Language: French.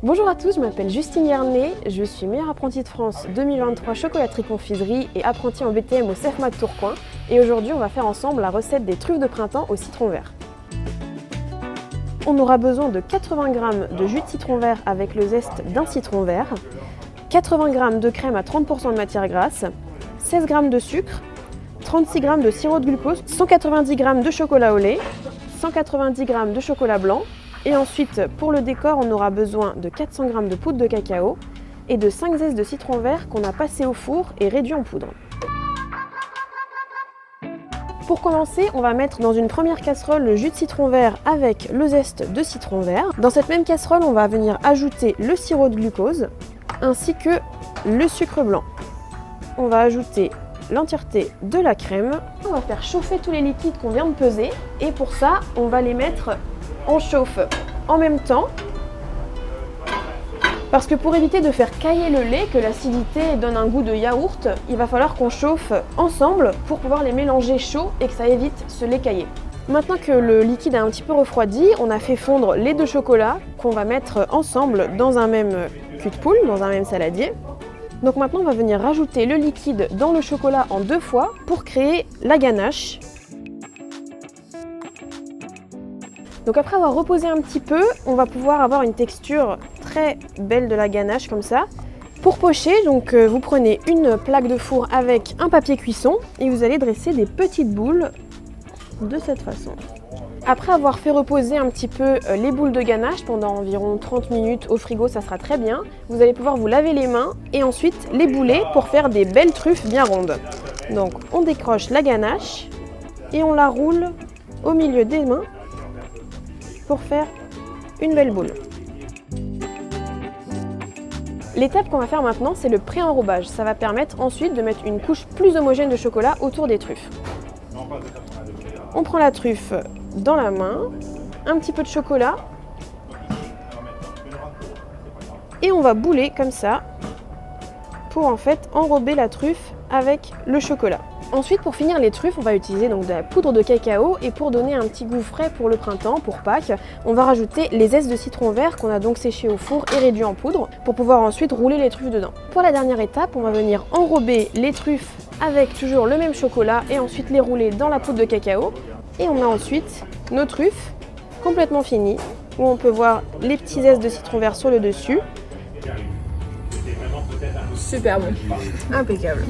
Bonjour à tous, je m'appelle Justine Yernet, je suis meilleure apprentie de France 2023 chocolaterie-confiserie et apprentie en BTM au CEFMAC Tourcoing. Et aujourd'hui, on va faire ensemble la recette des truffes de printemps au citron vert. On aura besoin de 80 g de jus de citron vert avec le zeste d'un citron vert, 80 g de crème à 30% de matière grasse, 16 g de sucre, 36 g de sirop de glucose, 190 g de chocolat au lait, 190 g de chocolat blanc. Et ensuite, pour le décor, on aura besoin de 400 g de poudre de cacao et de 5 zestes de citron vert qu'on a passé au four et réduit en poudre. Pour commencer, on va mettre dans une première casserole le jus de citron vert avec le zeste de citron vert. Dans cette même casserole, on va venir ajouter le sirop de glucose ainsi que le sucre blanc. On va ajouter l'entièreté de la crème. On va faire chauffer tous les liquides qu'on vient de peser et pour ça, on va les mettre en chauffe en même temps parce que pour éviter de faire cailler le lait, que l'acidité donne un goût de yaourt, il va falloir qu'on chauffe ensemble pour pouvoir les mélanger chauds et que ça évite ce lait caillé. Maintenant que le liquide a un petit peu refroidi, on a fait fondre les deux chocolats qu'on va mettre ensemble dans un même cul de poule, dans un même saladier. Donc maintenant on va venir rajouter le liquide dans le chocolat en 2 fois pour créer la ganache. Donc après avoir reposé un petit peu, on va pouvoir avoir une texture très belle de la ganache comme ça. Pour pocher, donc vous prenez une plaque de four avec un papier cuisson et vous allez dresser des petites boules de cette façon. Après avoir fait reposer un petit peu les boules de ganache pendant environ 30 minutes au frigo, ça sera très bien. Vous allez pouvoir vous laver les mains et ensuite les bouler pour faire des belles truffes bien rondes. Donc on décroche la ganache et on la roule au milieu des mains pour faire une belle boule. L'étape qu'on va faire maintenant, c'est le pré-enrobage. Ça va permettre ensuite de mettre une couche plus homogène de chocolat autour des truffes. On prend la truffe dans la main, un petit peu de chocolat et on va bouler comme ça pour en fait enrober la truffe avec le chocolat. Ensuite, pour finir les truffes, on va utiliser donc de la poudre de cacao et pour donner un petit goût frais pour le printemps, pour Pâques, on va rajouter les zestes de citron vert qu'on a donc séché au four et réduit en poudre pour pouvoir ensuite rouler les truffes dedans. Pour la dernière étape, on va venir enrober les truffes avec toujours le même chocolat et ensuite les rouler dans la poudre de cacao. Et on a ensuite nos truffes complètement finies où on peut voir les petits zestes de citron vert sur le dessus. Super bon, impeccable.